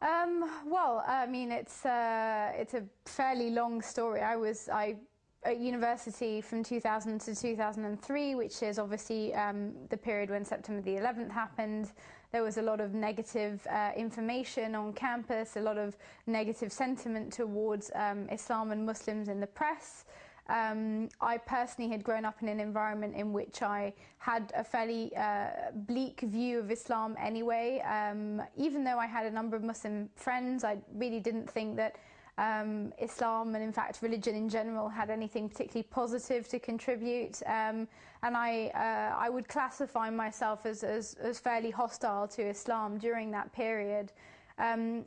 Well, I mean, it's a fairly long story. I at university from 2000 to 2003, which is obviously the period when September the 11th happened. There was a lot of negative information on campus, a lot of negative sentiment towards Islam and Muslims in the press. I personally had grown up in an environment in which I had a fairly bleak view of Islam anyway. Even though I had a number of Muslim friends, I really didn't think that Islam and in fact religion in general had anything particularly positive to contribute, and I would classify myself as fairly hostile to Islam during that period.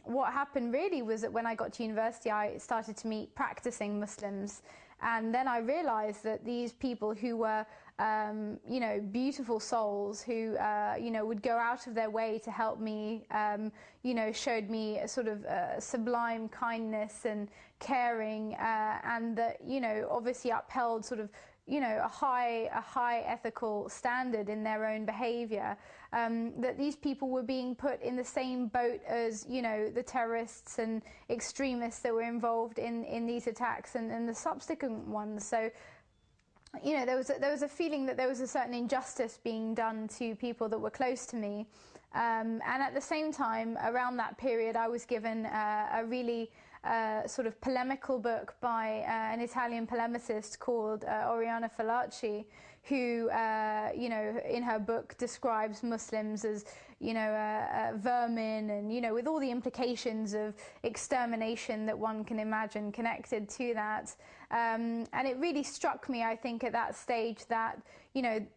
What happened really was that when I got to university, I started to meet practicing Muslims, and then I realized that these people who were, beautiful souls who, would go out of their way to help me, showed me a sort of sublime kindness and caring, and that, obviously upheld sort of, a high ethical standard in their own behavior, that these people were being put in the same boat as, the terrorists and extremists that were involved in these attacks and the subsequent ones. So, there was a feeling that there was a certain injustice being done to people that were close to me. And at the same time, around that period, I was given a really sort of polemical book by an Italian polemicist called Oriana Fallaci, who, in her book describes Muslims as, vermin and, with all the implications of extermination that one can imagine connected to that. And it really struck me, I think, at that stage that,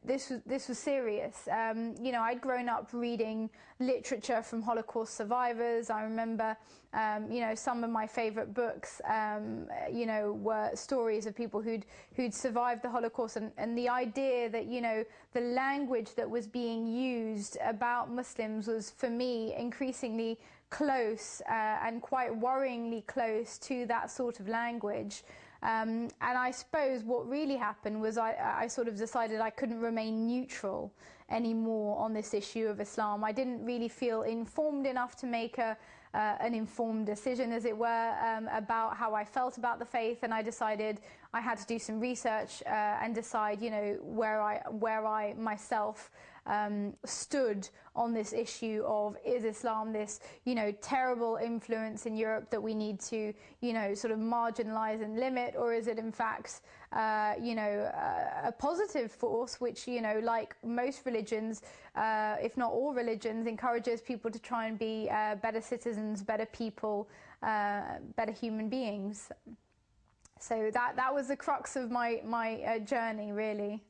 this was serious. I'd grown up reading literature from Holocaust survivors. I remember, some of my favorite books, were stories of people who'd survived the Holocaust, and the idea that, the language that was being used about Muslims was, for me, increasingly close and quite worryingly close to that sort of language. And I suppose what really happened was I sort of decided I couldn't remain neutral anymore on this issue of Islam. I didn't really feel informed enough to make an informed decision, as it were, about how I felt about the faith, and I decided I had to do some research and decide, where I myself stood on this issue of, is Islam this, terrible influence in Europe that we need to, sort of marginalize and limit, or is it in fact, a positive force which, like most religions, if not all religions, encourages people to try and be better citizens, better people, better human beings. So that was the crux of my journey, really.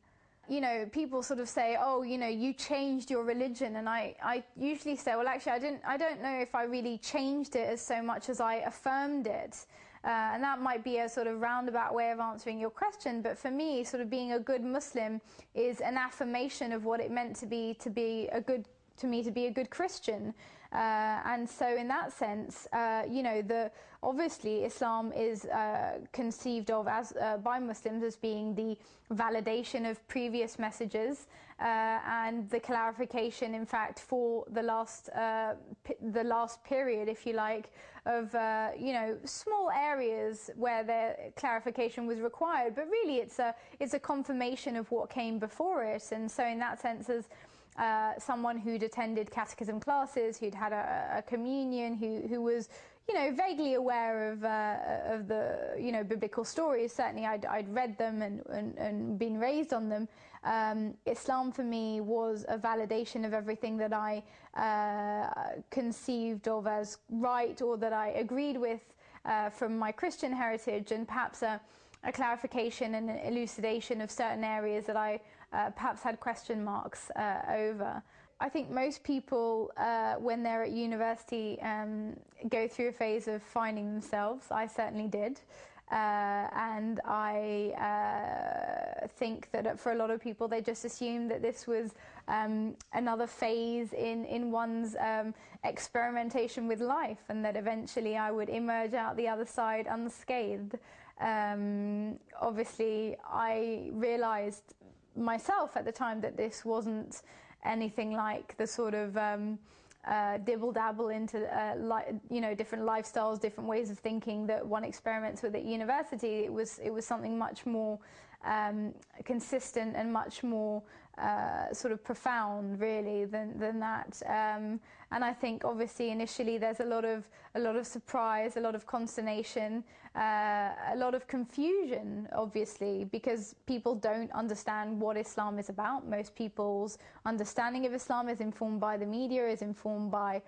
People sort of say, oh, you changed your religion, and I usually say, well, actually, I don't know if I really changed it as so much as I affirmed it. And that might be a sort of roundabout way of answering your question, but for me, sort of being a good Muslim is an affirmation of what it meant to be a good Christian. And so in that sense, obviously Islam is conceived of as by Muslims as being the validation of previous messages, and the clarification, in fact, for the last period, if you like, of small areas where the clarification was required, but really it's a confirmation of what came before it. And so in that sense, as someone who'd attended catechism classes, who'd had a communion, who was, vaguely aware of the, biblical stories. Certainly I'd read them and been raised on them. Islam for me was a validation of everything that I conceived of as right, or that I agreed with from my Christian heritage, and perhaps a clarification and an elucidation of certain areas that I perhaps had question marks over. I think most people, when they're at university, go through a phase of finding themselves. I certainly did. And I think that for a lot of people, they just assumed that this was another phase in one's experimentation with life, and that eventually I would emerge out the other side unscathed. Obviously, I realized myself at the time that this wasn't anything like the sort of dibble-dabble into different lifestyles, different ways of thinking that one experiments with at university. It was something much more consistent and much more sort of profound, really, than that. And I think obviously initially there's a lot of surprise, a lot of consternation, a lot of confusion, obviously, because people don't understand what Islam is about. Most people's understanding of Islam is informed by the media, is informed by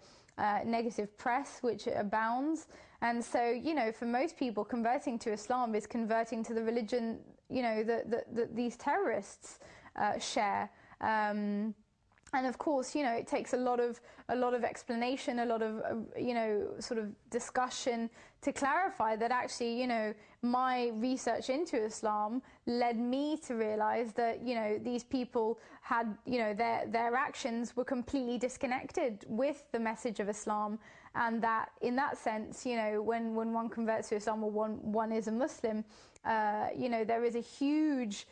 negative press, which abounds. And so, for most people, converting to Islam is converting to the religion, that these terrorists share. And of course, it takes a lot of explanation, a lot of sort of discussion to clarify that actually, my research into Islam led me to realize that these people had their actions were completely disconnected with the message of Islam, and that in that sense, when one converts to Islam or one is a Muslim, there is a huge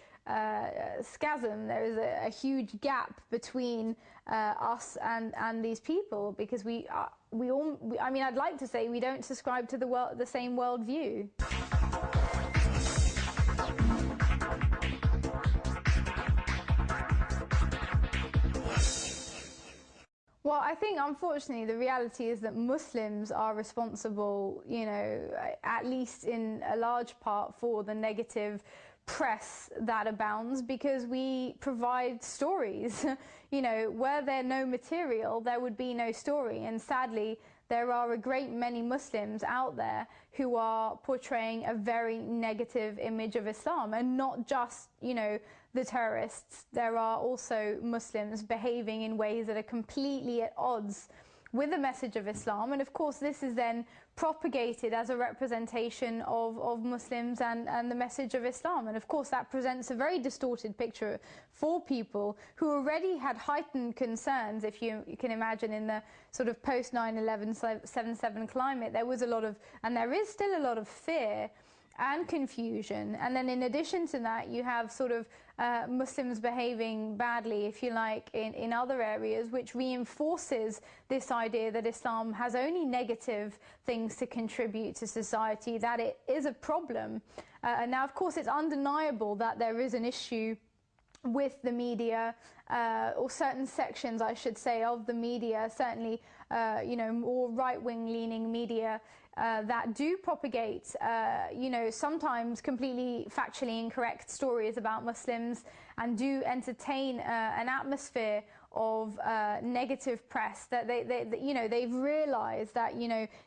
schism. There is a huge gap between us and these people, because I mean, I'd like to say we don't subscribe to the same worldview. Well, I think, unfortunately, the reality is that Muslims are responsible, at least in a large part, for the negative press that abounds, because we provide stories. Were there no material, there would be no story. And sadly, there are a great many Muslims out there who are portraying a very negative image of Islam, and not just, the terrorists. There are also Muslims behaving in ways that are completely at odds with the message of Islam. And of course, this is then propagated as a representation of Muslims and the message of Islam. And of course, that presents a very distorted picture for people who already had heightened concerns. If you can imagine, in the sort of post 9/11, 7/7 climate, there was a lot of, and there is still a lot of, fear and confusion. And then in addition to that, you have sort of Muslims behaving badly, if you like, in other areas, which reinforces this idea that Islam has only negative things to contribute to society, that it is a problem. And now, of course, it's undeniable that there is an issue with the media, or certain sections, I should say, of the media, certainly, more right-wing leaning media, that do propagate, sometimes completely factually incorrect stories about Muslims, and do entertain an atmosphere of negative press. That they've realized that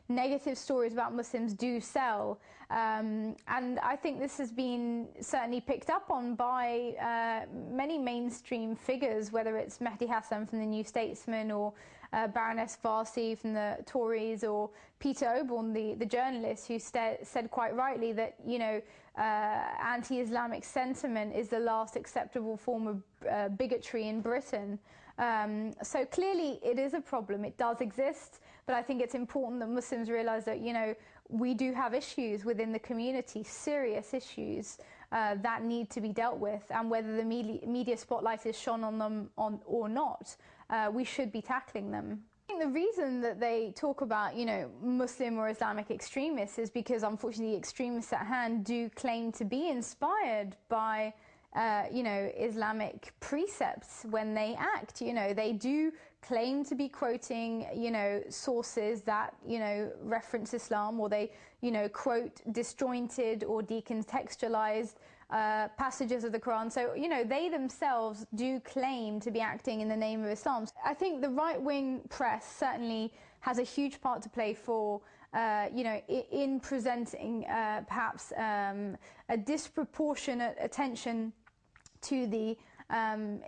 negative stories about Muslims do sell, and I think this has been certainly picked up on by many mainstream figures, whether it's Mehdi Hassan from the New Statesman, or Baroness Farsi from the Tories, or Peter Oborne, the journalist, who said quite rightly that anti-Islamic sentiment is the last acceptable form of bigotry in Britain. So clearly it is a problem. It does exist, but I think it's important that Muslims realize that we do have issues within the community, serious issues that need to be dealt with, and whether the media spotlight is shone on them or not, we should be tackling them. I think the reason that they talk about, Muslim or Islamic extremists is because, unfortunately, the extremists at hand do claim to be inspired by, Islamic precepts when they act. They do claim to be quoting, sources that, reference Islam, or they, quote disjointed or decontextualized passages of the Quran. So, they themselves do claim to be acting in the name of Islam. I think the right-wing press certainly has a huge part to play for, in presenting perhaps a disproportionate attention to the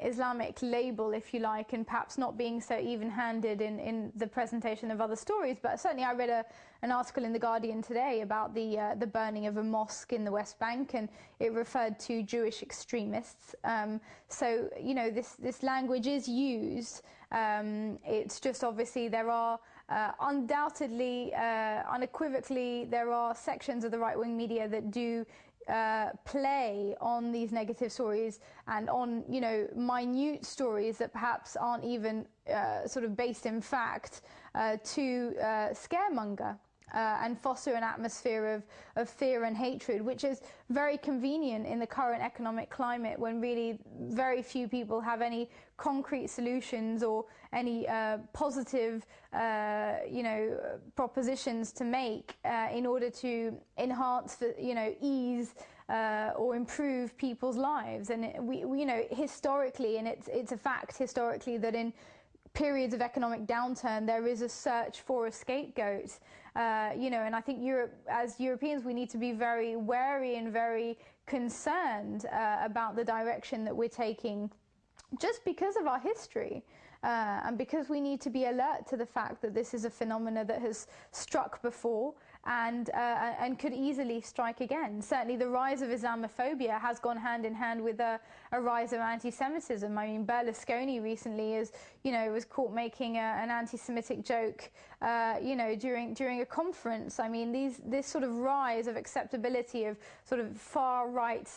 Islamic label, if you like, and perhaps not being so even-handed in the presentation of other stories. But certainly I read an article in The Guardian today about the burning of a mosque in the West Bank, and it referred to Jewish extremists. So, this language is used. It's just, obviously, there are undoubtedly, unequivocally, there are sections of the right-wing media that do play on these negative stories and on, you know, minute stories that perhaps aren't even sort of based in fact to scaremonger and foster an atmosphere of fear and hatred, which is very convenient in the current economic climate when really very few people have any concrete solutions or any positive, you know, propositions to make in order to enhance, you know, ease or improve people's lives. And we you know, historically, and it's a fact historically that in periods of economic downturn, there is a search for a scapegoat. You know, and I think as Europeans, we need to be very wary and very concerned about the direction that we're taking, just because of our history. And because we need to be alert to the fact that this is a phenomena that has struck before and could easily strike again. Certainly the rise of Islamophobia has gone hand in hand with a rise of anti-Semitism. I mean, Berlusconi recently was caught making an anti-Semitic joke, you know, during a conference. I mean, this sort of rise of acceptability of sort of far-right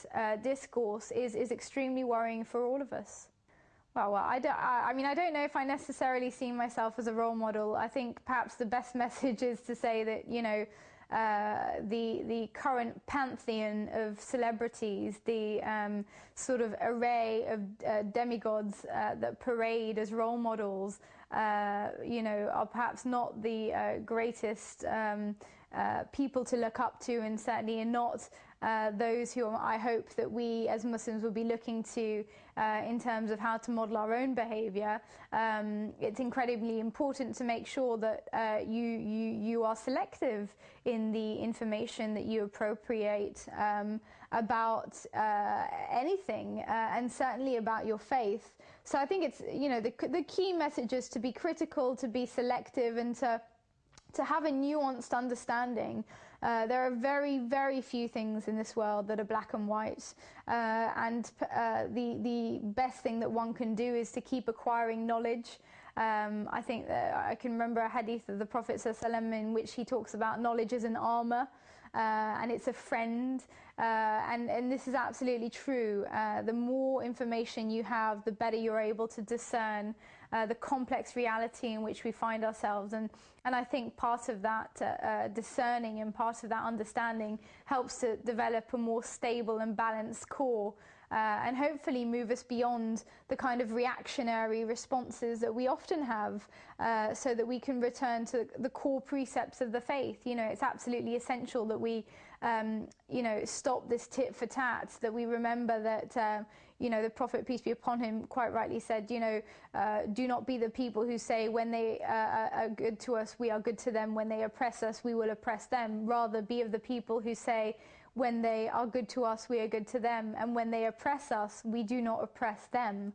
discourse is extremely worrying for all of us. Well, I don't know if I necessarily see myself as a role model. I think perhaps the best message is to say that, you know, the current pantheon of celebrities, the sort of array of demigods that parade as role models, you know, are perhaps not the greatest people to look up to, and certainly not those who I hope that we as Muslims will be looking to in terms of how to model our own behavior. It's incredibly important to make sure that you are selective in the information that you appropriate about anything, and certainly about your faith. So I think it's, you know, the key message is to be critical, to be selective, and to have a nuanced understanding. There are very, very few things in this world that are black and white, and the best thing that one can do is to keep acquiring knowledge. I think that I can remember a hadith of the Prophet ﷺ in which he talks about knowledge as an armor, and it's a friend, and this is absolutely true. The more information you have, the better you're able to discern the complex reality in which we find ourselves, and I think part of that discerning and part of that understanding helps to develop a more stable and balanced core, and hopefully move us beyond the kind of reactionary responses that we often have, so that we can return to the core precepts of the faith. You know, it's absolutely essential that we you know, stop this tit for tat, that we remember that you know, the Prophet, peace be upon him, quite rightly said, you know, do not be the people who say when they are good to us, we are good to them. When they oppress us, we will oppress them. Rather, be of the people who say when they are good to us, we are good to them. And when they oppress us, we do not oppress them.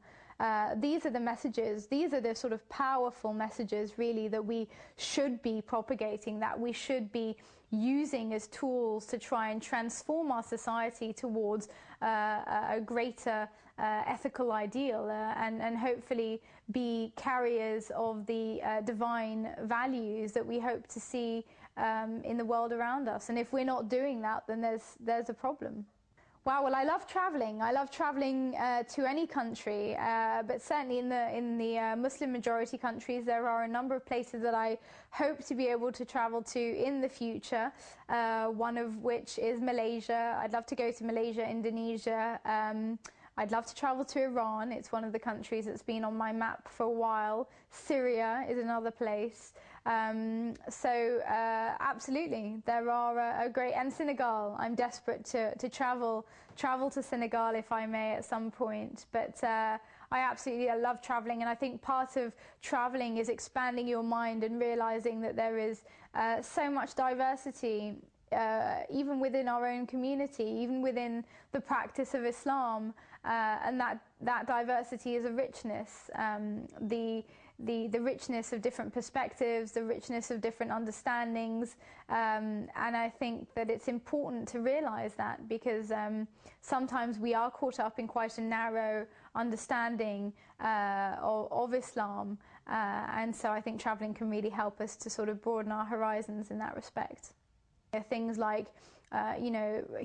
These are the messages, these are the sort of powerful messages really that we should be propagating, that we should be using as tools to try and transform our society towards a greater ethical ideal, and hopefully be carriers of the divine values that we hope to see in the world around us. And if we're not doing that, then there's a problem. Wow, well, I love traveling. I love traveling to any country, but certainly in the Muslim majority countries, there are a number of places that I hope to be able to travel to in the future, one of which is Malaysia. I'd love to go to Malaysia, Indonesia. I'd love to travel to Iran. It's one of the countries that's been on my map for a while. Syria is another place. So absolutely, there are a great, and Senegal. I'm desperate to travel to Senegal if I may at some point. But I absolutely love traveling, and I think part of traveling is expanding your mind and realizing that there is so much diversity, even within our own community, even within the practice of Islam, and that diversity is a richness. The richness of different perspectives, the richness of different understandings, and I think that it's important to realize that, because sometimes we are caught up in quite a narrow understanding of Islam, and so I think traveling can really help us to sort of broaden our horizons in that respect. Things like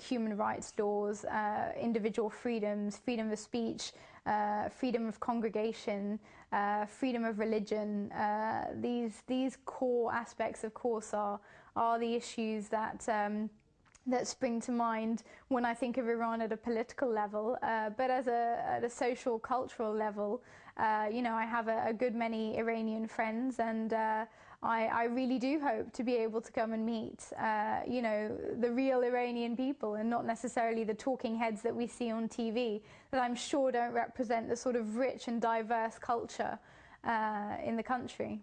human rights laws, individual freedoms, freedom of speech, freedom of congregation, freedom of religion. These core aspects, of course, are the issues that spring to mind when I think of Iran at a political level, but at a social, cultural level, I have a good many Iranian friends, and I really do hope to be able to come and meet, the real Iranian people, and not necessarily the talking heads that we see on TV, that I'm sure don't represent the sort of rich and diverse culture in the country.